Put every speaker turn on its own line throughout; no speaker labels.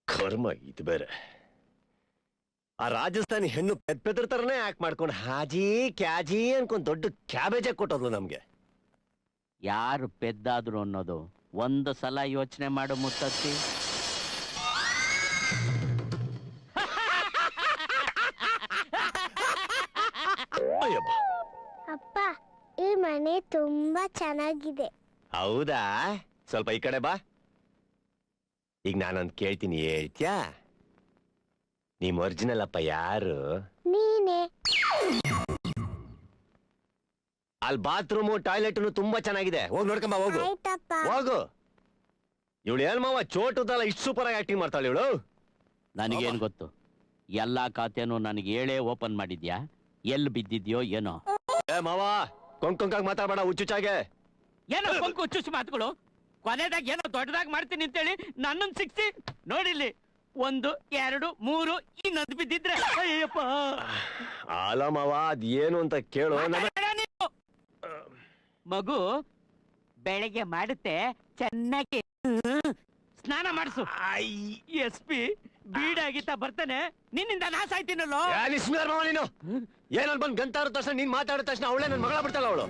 ಕರ್ಮ ಇದು ಬೇರೆ. ಆ ರಾಜಸ್ಥಾನಿ ಹೆಣ್ಣು ಪೆದ್ರ ತರನೇ ಆಕ್ಟ್ ಮಾಡ್ಕೊಂಡು ಹಾಜಿ ಕ್ಯಾಜಿ ಅನ್ಕೊಂಡ್ ದೊಡ್ಡ ಕ್ಯಾಬೇಜ್ ಕೊಟ್ಟೋದ್ಲು ನಮ್ಗೆ.
ಯಾರು ಪೆದ್ದಾದ್ರು ಅನ್ನೋದು ಒಂದು ಸಲ ಯೋಚನೆ ಮಾಡು ಮುತ್ತತ್ತಿ.
ಅಪ್ಪ, ಈ ಮನೆ ತುಂಬಾ ಚೆನ್ನಾಗಿದೆ.
ಹೌದಾ? ಸ್ವಲ್ಪ ಈ ಕಡೆ ಬಾ. ಈಗ ನಾನೊಂದ್ ಕೇಳ್ತೀನಿ, ಹೇಳ್ತ್ಯಾ? ನಿಮ್ ಒರಿಜಿನಲ್ ಅಪ್ಪ ಯಾರು?
ನೀನೆ.
ಅಲ್ಲಿ ಬಾತ್ರೂಮು ಟಾಯ್ಲೆಟ್ ತುಂಬಾ ಚೆನ್ನಾಗಿದೆ, ಹೋಗಿ ನೋಡ್ಕೊಂಬ. ಹೋಗು ಹೋಗು. ಇವಳು ಏನ್ ಮಾವ ಚೋಟುದಲ್ಲ ಇಷ್ಟು ಸೂಪರ್ ಆಗಿ ಆಕ್ಟಿಂಗ್ ಮಾಡ್ತಾಳೆ ಇವಳು.
ನನಗೇನ್ ಗೊತ್ತು? ಎಲ್ಲಾ ಖಾತೆನೂ ನನಗೆ ಹೇಳೇ ಓಪನ್ ಮಾಡಿದ್ಯಾ? ಎಲ್ಲಿ ಬಿದ್ದಿದ್ಯೋ ಏನೋ.
ಏ ಮಾವ, ಕೊಂಕಾಗ್ ಮಾತಾಡ್ಬೇಡ ಹುಚ್ಚುಚ್ಚಾಗೆ.
ಏನೋ ಕೊಂಕು ಹುಚ್ಚುಚ್ಚು ಮಾತುಗಳು. ಕೊನೆದಾಗ ಏನೋ ದೊಡ್ಡದಾಗಿ ಮಾಡ್ತೀನಿ ಅಂತೇಳಿ ನನ್ನನ್ನು ಸಿಕ್ಸಿ ನೋಡಿಲ್ಲಿ 1 2 3 ಇನ್ನೊಂದು ಬಿದ್ದಿದ್ರೆ ಅಯ್ಯಪ್ಪ.
ಅಲ್ಲ ಮಾವ, ಅದೇನು ಅಂತ ಕೇಳು.
ಮಗು ಬೆಳಗ್ಗೆ ಮಾಡುತ್ತೆ, ಚೆನ್ನಾಗಿ ಸ್ನಾನ ಮಾಡಿಸು. SP ಬೀಡಾಗಿತ್ತ ಬರ್ತಾನೆ, ನಿನ್ನಿಂದ ನಾಶ ಆಯ್ತೀನಲ್ಲೋ.
ನೀನು ಏನಲ್ ಬಂದ್ ಗಂತಾರ ತಕ್ಷಣ ನೀನ್ ಮಾತಾಡಿದ ತಕ್ಷಣ ಅವಳೇ ನನ್ ಮಗಳ ಬಿಡ್ತಾಳ. ಅವಳು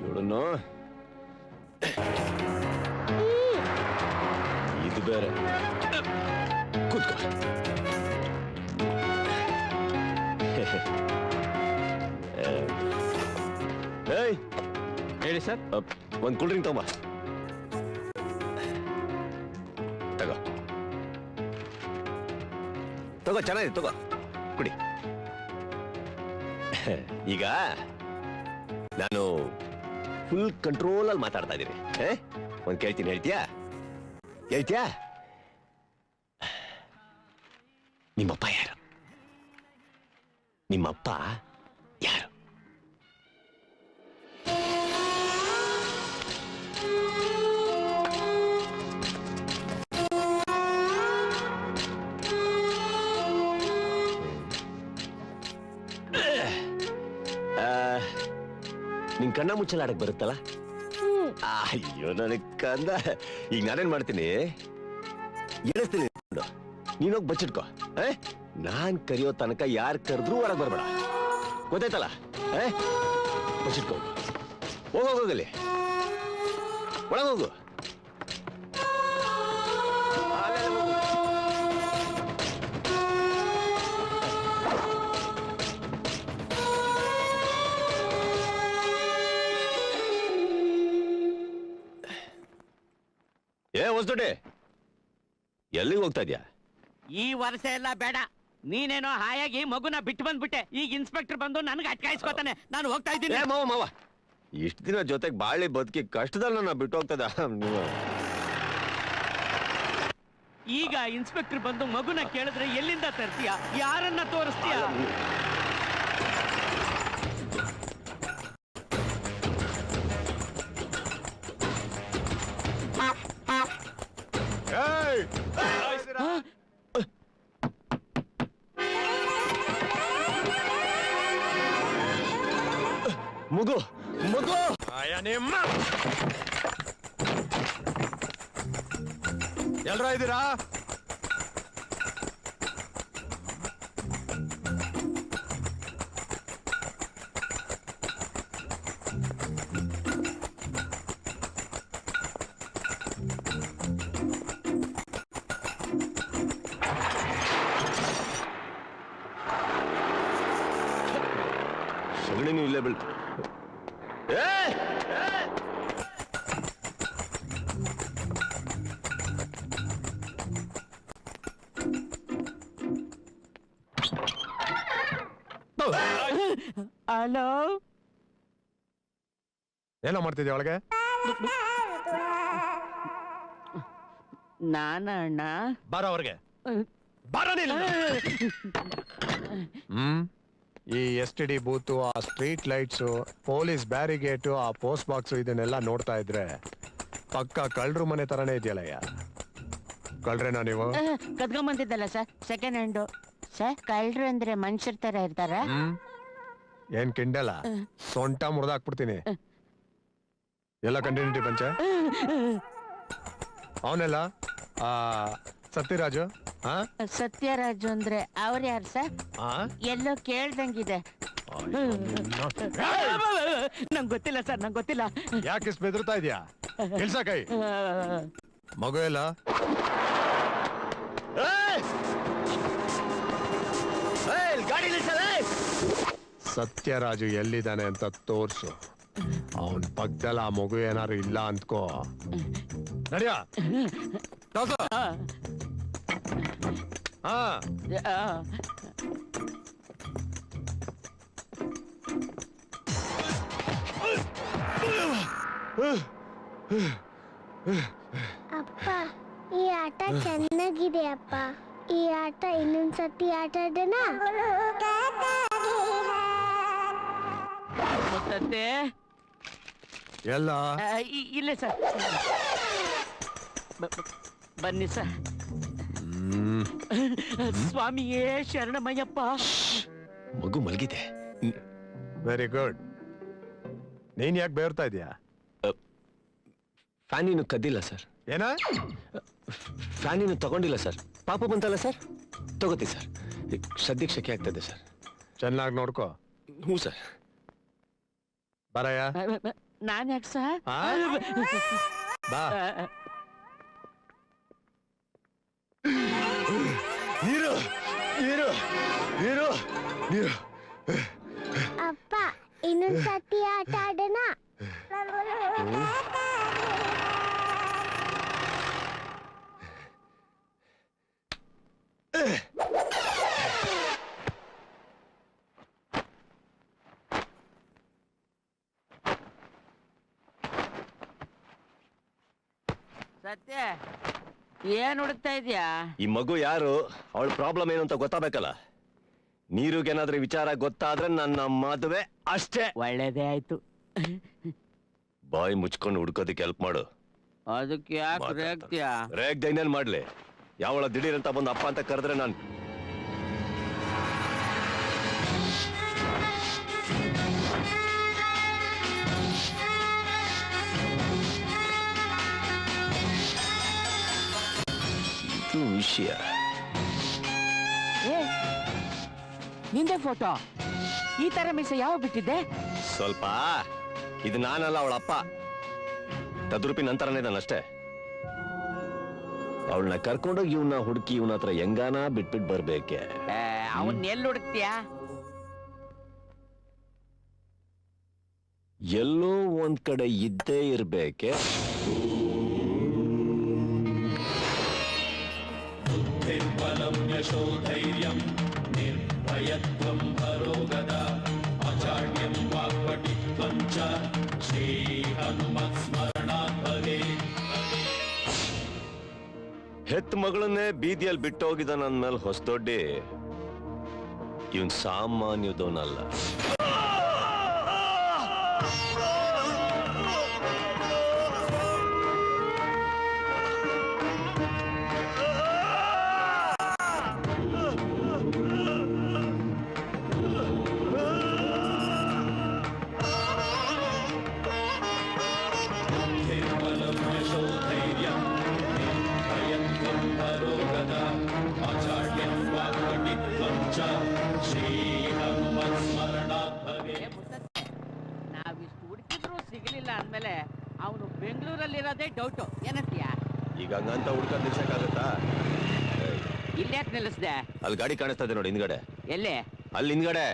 ಇವಳನ್ನು ಇದು ಬೇರೆ. ಕೂತ್ಕೋ.
ಹೇಳಿ ಸರ್.
ಒಂದ್ ಕೂಲ್ ಡ್ರಿಂಕ್ ತಗೊಂಬ. ತಗೋ ತಗೋ, ಚೆನ್ನಾಗಿದೆ, ತಗೋ ಕುಡಿ. ಈಗ ನಾನು ಫುಲ್ ಕಂಟ್ರೋಲ್ ಅಲ್ಲಿ ಮಾತಾಡ್ತಾ ಇದ್ದೀನಿ. ಒಂದ್ ಕೇಳ್ತೀನಿ, ಹೇಳ್ತೀಯಾ? ಹೇಳ್ತೀಯಾ? ನಿಮ್ಮಪ್ಪ ಯಾರು? ನಿಮ್ಮಪ್ಪ ಯಾರು? ನಿನ್ ಕಣ್ಣ ಮುಚ್ಚಲ ಆಡಕ್ ಬರುತ್ತಲ್ಲ? ಅಯ್ಯೋ ನನಗ್ ಕಂದ. ಈಗ ನಾನೇನ್ ಮಾಡ್ತೀನಿ, ಎಳಿಸ್ತೀನಿ, ನೀನೋಗ್ ಬಚ್ಚಿಟ್ಕೋ. ನಾನ್ ಕರಿಯೋ ತನಕ ಯಾರು ಕರೆದ್ರೂ ಹೊರಗ್ ಬರ್ಬೇಡ, ಗೊತ್ತಾಯ್ತಲ್ಲ? ಬಚ್ಚಿಟ್ಕೋ. ಹೋಗೋಗಲ್ಲಿ, ಒಳಗೋಗು. ಹೊಸದೊಡ್ಡೆ, ಎಲ್ಲಿಗೆ ಹೋಗ್ತಾ ಇದ್ಯಾ?
ಈ ವರ್ಷ ಎಲ್ಲ ಬೇಡ. ನೀನೇನೋ ಹಾಯಾಗಿ ಮಗುನ ಬಿಟ್ಟು ಬಂದ್ಬಿಟ್ಟೆ. ಈಗ ಇನ್ಸ್ಪೆಕ್ಟರ್ ಬಂದು ನನ್ಗೆ ಅಟ್ಕಾಯಿಸ್ಕೊತಾನೆ. ನಾನು ಹೋಗ್ತಾ ಇದ್ದೀನಿ.
ಮಾವ, ಇಷ್ಟು ದಿನ ಜೊತೆಗೆ ಬಾಳಿ ಬದುಕಿ ಕಷ್ಟದಲ್ಲಿ ನನ್ನ ಬಿಟ್ಟು ಹೋಗ್ತದ.
ಈಗ ಇನ್ಸ್ಪೆಕ್ಟರ್ ಬಂದು ಮಗುನ ಕೇಳಿದ್ರೆ ಎಲ್ಲಿಂದ ತರ್ತೀಯ? ಯಾರನ್ನ ತೋರಿಸ್ತೀಯ?
ಮಗು ಮಗು
ಎಲ್ರ ಇದ್ದೀರಾ?
ಸಗಣಿನೂ ಇಲ್ಲೇ ಬೀಳ್ತು.
ಹಲೋ,
ಏನೋ ಮಾಡ್ತಿದ್ದೆ ಒಳಗೆ?
ನಾನಣ್ಣ.
ಬಾರ ಹೊರಗೆ. ಈ STD ಬೂತು, ಆ ಸ್ಟ್ರೀಟ್ ಲೈಟ್ಸು, ಪೊಲೀಸ್ ಬ್ಯಾರಿಗೇಟು, ಆ ಪೋಸ್ಟ್ ಬಾಕ್ಸು, ಇದನ್ನೆಲ್ಲ ನೋಡ್ತಾ ಇದ್ರೆ ಪಕ್ಕ ಕಳ್ರು ಮನೆ ತರನೇ ಇದೆಯಲ್ಲಯ್ಯ. ಕಳ್ರೇನಾ ನೀವು?
ಕದ್ಕೊಂಬಂದಿದ್ದಲ್ಲ ಸರ್, ಸೆಕೆಂಡ್ ಹ್ಯಾಂಡು. ಸರ್, ಕಳ್ರು ಅಂದ್ರೆ ಮನುಷ್ಯರ ತರ ಇರ್ತಾರ?
ಏನ್ ಕಿಂಡಲ್ಲ, ಸೊಂಟ ಮುರಿದಾಕ್ಬಿಡ್ತೀನಿ. ಎಲ್ಲ ಕಂಟಿನ್ಯೂಟಿ ಪಂಚ. ಅವನೆಲ್ಲ ಸತ್ಯರಾಜು.
ಸತ್ಯರಾಜು ಅಂದ್ರೆ ಅವ್ರ ಯಾರು ಸರ್? ಎಲ್ಲೋ ಕೇಳ್ದಂಗಿದೆ. ನಂಗೆ ಗೊತ್ತಿಲ್ಲ ಸರ್, ನಂಗೆ ಗೊತ್ತಿಲ್ಲ.
ಯಾಕೆ ಬೆದರ್ತಾ ಇದೀಯಾ? ಕೆಲ್ಸ ಕೈ. ಮಗು ಎಲ್ಲ ಸತ್ಯರಾಜು ಎಲ್ಲಿದ್ದಾನೆ ಅಂತ ತೋರ್ಸು. ಅವನ್ ಪಕ್ಕದಲ್ಲಿ ಆ ಮಗು ಏನಾರು ಇಲ್ಲ ಅಂದ್ಕೋ. ನಡಿಯ.
ಅಪ್ಪ, ಈ ಆಟ ಚೆನ್ನಾಗಿದೆ ಅಪ್ಪ. ಈ ಆಟ ಇನ್ನೊಂದ್ಸತಿ ಆಟ ಆಡೋಣ?
ಮುತ್ತತ್ತೆ
ಎಲ್ಲ
ಇಲ್ಲೇ ಸರ್, ಬನ್ನಿ ಸರ್. ಸ್ವಾಮಿಯೇ ಶರಣಮಯ್ಯಪ್ಪ.
ಮಗು ಮಲಗಿದೆ.
Very good. ನೀನ್ ಯಾಕೆ ಬೇರ್ತಾ ಇದೀಯಾ?
ಫ್ಯಾನ್ ಇನ್ನು ಕದ್ದಿಲ್ಲ ಸರ್.
ಏನ?
ಫ್ಯಾನ್ ಇನ್ನು ತಗೊಂಡಿಲ್ಲ ಸರ್. ಪಾಪ ಬಂತಲ್ಲ ಸರ್, ತಗೋತಿ ಸರ್. ಸದ್ಯಕ್ಕೆ ಶೆಕೆ ಆಗ್ತದೆ ಸರ್.
ಚೆನ್ನಾಗಿ ನೋಡ್ಕೋ.
ಹ್ಞೂ ಸರ್.
ಬರಯ್ಯ.
ನಾನ್ ಯಾಕೆ ಸರ್?
ಬಾ.
ನೀರು ನೀರು ನೀರು ನೀರು.
ಅಪ್ಪ, ಇನ್ನೊಂದ್ಸತಿ ಆಟ ಆಡೋಣ?
ಸತ್ಯ, ಏನ್ ಹುಡುಕ್ತಾ ಇದೀಯಾ?
ಈ ಮಗು ಯಾರು, ಅವಳ ಪ್ರಾಬ್ಲಮ್ ಏನು ಅಂತ ಗೊತ್ತಾಗಬೇಕಲ್ಲ. ನೀರುಗೇನಾದ್ರೂ ವಿಚಾರ ಗೊತ್ತಾದ್ರೆ ನನ್ನ ಮದುವೆ ಅಷ್ಟೇ.
ಒಳ್ಳೇದೇ ಆಯ್ತು.
ಬಾಯಿ ಮುಚ್ಕೊಂಡು ಹುಡ್ಕೋದಕ್ಕೆ ಹೆಲ್ಪ್ ಮಾಡು.
ಅದಕ್ಕೆ ಯಾಕೆ ರೇಗ್ತೀಯಾ?
ರೇಗ್ದ ಇನ್ನೇನ್ ಮಾಡ್ಲಿ? ಯಾವಳ ದಿಢೀರ್ ಅಂತ ಬಂದು ಅಪ್ಪ ಅಂತ ಕರೆದ್ರೆ ನಾನು ಇದು ವಿಷಯ.
ನಿಂದೆ ಫೋಟೋ? ಈ ತರ ಮಿಸ್ ಯಾವ ಬಿಟ್ಟಿದ್ದೆ?
ಸ್ವಲ್ಪ ಇದು ನಾನಲ್ಲ, ಅವಳಪ್ಪ. ತದ್ರೂಪಿ ನಂತರನೇ ನಾನಷ್ಟೇ. ಅವಳನ್ನ ಕರ್ಕೊಂಡೋಗಿ ಇವನ್ನ ಹುಡುಕಿ ಇವನ ಹತ್ರ ಹೆಂಗಾನ ಬಿಟ್ಬಿಟ್ಟು ಬರ್ಬೇಕೆ.
ಅವನ್ ಎಲ್ಲಿ ಹುಡುಕ್ತೀಯಾ?
ಎಲ್ಲೋ ಒಂದ್ ಕಡೆ ಇದ್ದೇ ಇರ್ಬೇಕೆ. ಹೆತ್ ಮಗಳನ್ನೇ ಬೀದಿಯಲ್ಲಿ ಬಿಟ್ಟೋಗಿದ ನನ್ ಮೇಲೆ ಹೊಸದೊಡ್ಡಿ. ಇವನ್ ಸಾಮಾನ್ಯದವನಲ್ಲ.
ನಾವಿಷ್ಟು ಹುಡುಕಿದ್ರು ಸಿಗಲಿಲ್ಲ ಅಂದ್ಮೇಲೆ ಅವನು ಬೆಂಗಳೂರಲ್ಲಿರೋದೇ ಡೌಟು. ಏನಂತೀಯ?
ಈಗ ಹಂಗಂತ ಹುಡ್ಕೊಂಡ್ ನಿಲ್ಸಕ್ಕಾಗತ್ತಾ?
ಇಲ್ಲ್ಯಾಕೆ ನಿಲ್ಲಿಸ್ದೆ?
ಅಲ್ಲಿ ಗಾಡಿ ಕಾಣಿಸ್ತಾ ಇದೆ ನೋಡಿ ಹಿಂದ್ಗಡೆ.
ಎಲ್ಲಿ?
ಅಲ್ಲಿ ಹಿಂದ್ಗಡೆ.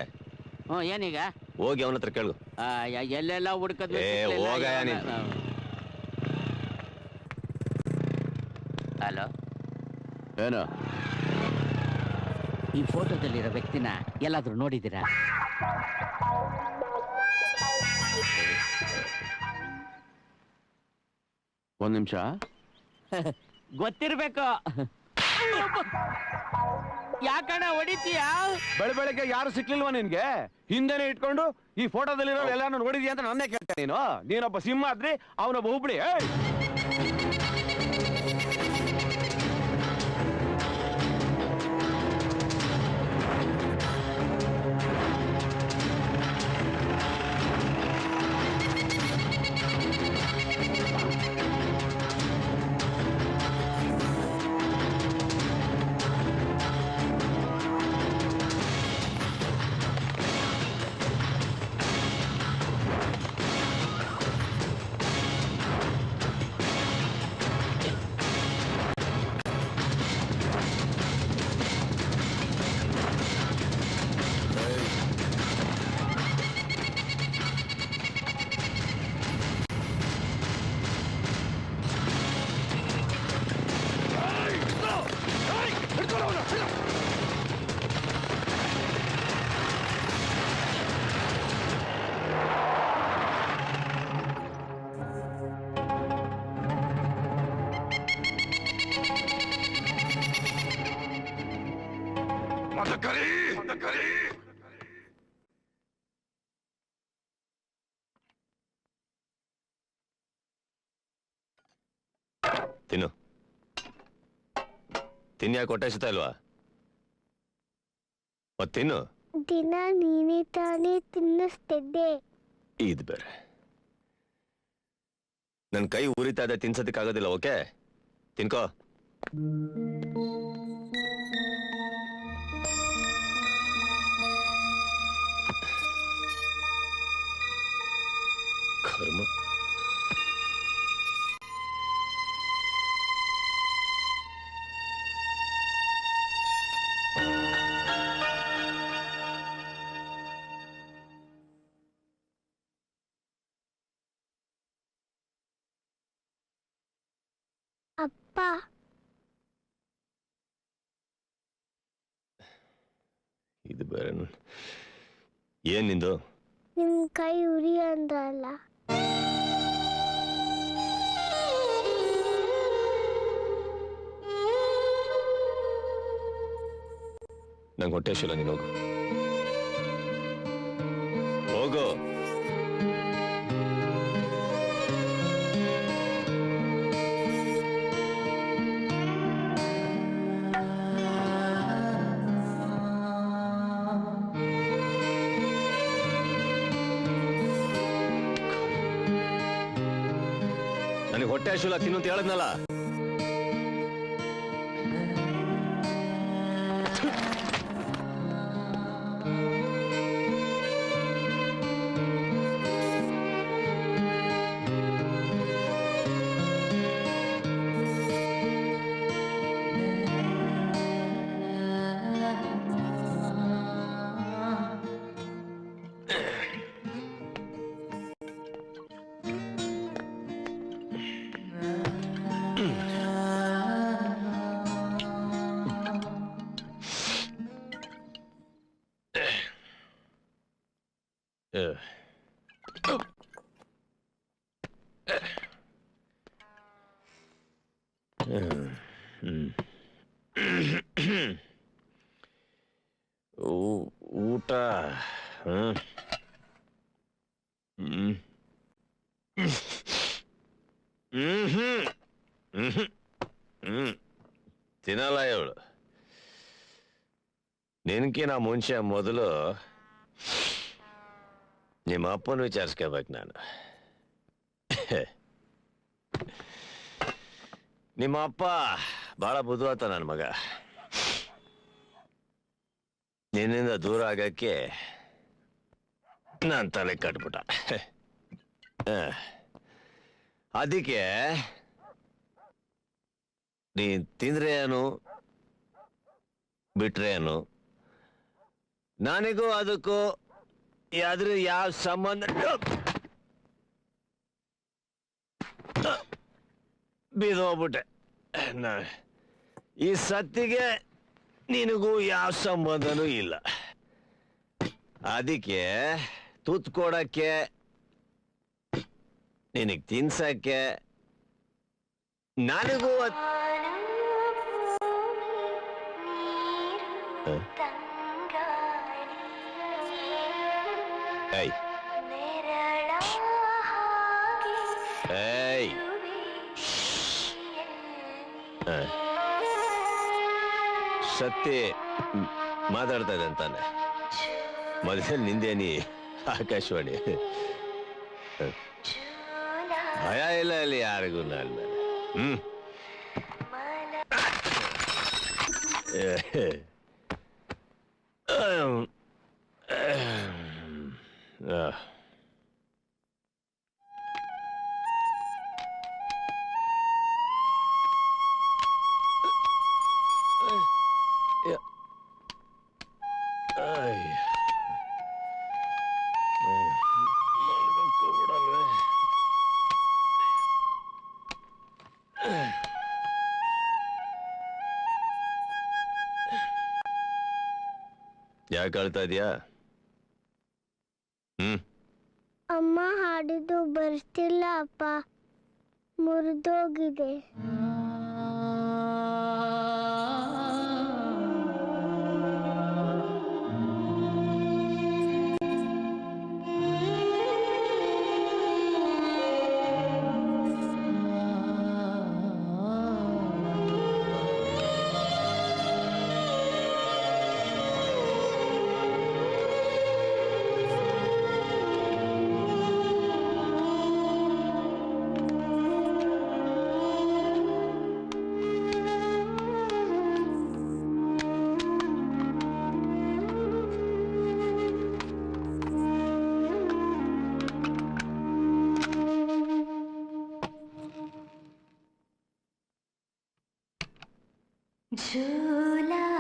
ಏನೀಗ?
ಹೋಗಿ ಅವನ ಹತ್ರ ಕೇಳು.
ಎಲ್ಲೆಲ್ಲ ಹುಡುಕದ್ವಿ.
ಹೋಗಯ್ಯ ನೀನು.
ಹಲೋ, ಏನು? ಈ ಫೋಟೋದಲ್ಲಿರೋ ವ್ಯಕ್ತಿನ ಎಲ್ಲಾದ್ರೂ ನೋಡಿದ್ದೀರಾ?
ಒಂದ್ ನಿಮಿಷ.
ಗೊತ್ತಿರ್ಬೇಕು. ಯಾಕಣ್ಣ ಹೊಡಿತೀಯಾ?
ಬೆಳಗ್ಗೆ ಯಾರು ಸಿಕ್ಲಿಲ್ವಾ ನಿನ್ಗೆ? ಹಿಂದೆನೆ ಇಟ್ಕೊಂಡು ಈ ಫೋಟೋದಲ್ಲಿರೋ ಎಲ್ಲಾನು ನೋಡಿದ್ಯಾ ಅಂತ ನನ್ನೇ ಕೇಳ್ತೇನೆ ನೀನು. ನೀನೊಬ್ಬ ಸಿಂಹ ಆದ್ರಿ, ಅವನೊಬ್ಬ ಹುಬ್ಳಿ.
ತಿನ್ನು ತಿನ್ಯಾಕೆ ಹೊಟ್ಟೆ ಹಸಿತಾ ಇಲ್ವಾ? ಮತ್ ತಿನ್ನು.
ದಿನ ನೀನೇ ತಾನೇ ತಿನ್ನಿಸ್ತಿದ್ದೆ.
ಇದು ಬೇರೆ ನನ್ ಕೈ ಉರಿತಾ ಇದೆ, ತಿನ್ಸೋದಕ್ಕಾಗೋದಿಲ್ಲ. ಓಕೆ ತಿನ್ಕೋ. ಕರ್ಮ.
ಅಪ್ಪ
ಇದು ಬೇರೆ ಏನ್ ನಿಂದು?
ನಿಮ್ ಕೈ ಉರಿ ಅಂದ್ರಲ್ಲ.
ನಂಗೆ ಹೊಟ್ಟೆ ಹಸಿಲ್ಲ, ನೀನು ಹೋಗು ಹೋಗು. ನನಗೆ ಹೊಟ್ಟೆ ಹಸಿಲ್ಲ, ತಿನ್ನು ಅಂತ ಹೇಳದ್ನಲ್ಲ. ಊಟ ತಿನ್ನಲ್ಲ ಇವಳು. ನಿನ್ಕಿನ ಮುಂಚೆ ಮೊದಲು ನಿಮ್ಮ ಅಪ್ಪನ ವಿಚಾರಿಸ್ಕೋಬೇಕು ನಾನು. ನಿಮ್ಮ ಅಪ್ಪ ಬಹಳ ಬುದ್ಧಿವಾತ ನನ್ನ ಮಗ. ನಿನ್ನಿಂದ ದೂರ ಆಗಕ್ಕೆ ನಾನು ತಲೆ ಕಟ್ಬಿಟ್ಟ. ಅದಕ್ಕೆ ನೀನ್ ತಿಂದ್ರೆ ಏನು ಬಿಟ್ರೆ ಏನು, ನನಗೂ ಅದಕ್ಕೂ ಯಾವ ಸಂಬಂಧ ಬಿದ್ದೋಗ್ಬಿಟ್ಟೆ. ಈ ಸತ್ತಿಗೆ ನಿನಗೂ ಯಾವ ಸಂಬಂಧನೂ ಇಲ್ಲ. ಅದಕ್ಕೆ ತುತ್ತು ಕೊಡಕ್ಕೆ, ನಿನಗೆ ತಿನ್ಸಕ್ಕೆ ನನಗೂ ಏಯ್ ಏಯ್ ಸತ್ತಿ ಮಾತಾಡ್ತಾ ಇದೆ ಅಂತಾನೆ. ಮೊದಲೇ ನಿಂದೇನಿ ಆಕಾಶವಾಣಿ. ಭಯ ಇಲ್ಲ ಇಲ್ಲಿ ಯಾರಿಗೂ ನನ್ನ ಮೇಲೆ. ಯಾಕೆ ಅಳ್ತಾ ಇದೀಯಾ?
ಅಮ್ಮ ಹಾಡಿದ್ದು ಬರ್ತಿಲ್ಲ ಅಪ್ಪ, ಮುರಿದೋಗಿದೆ. झूला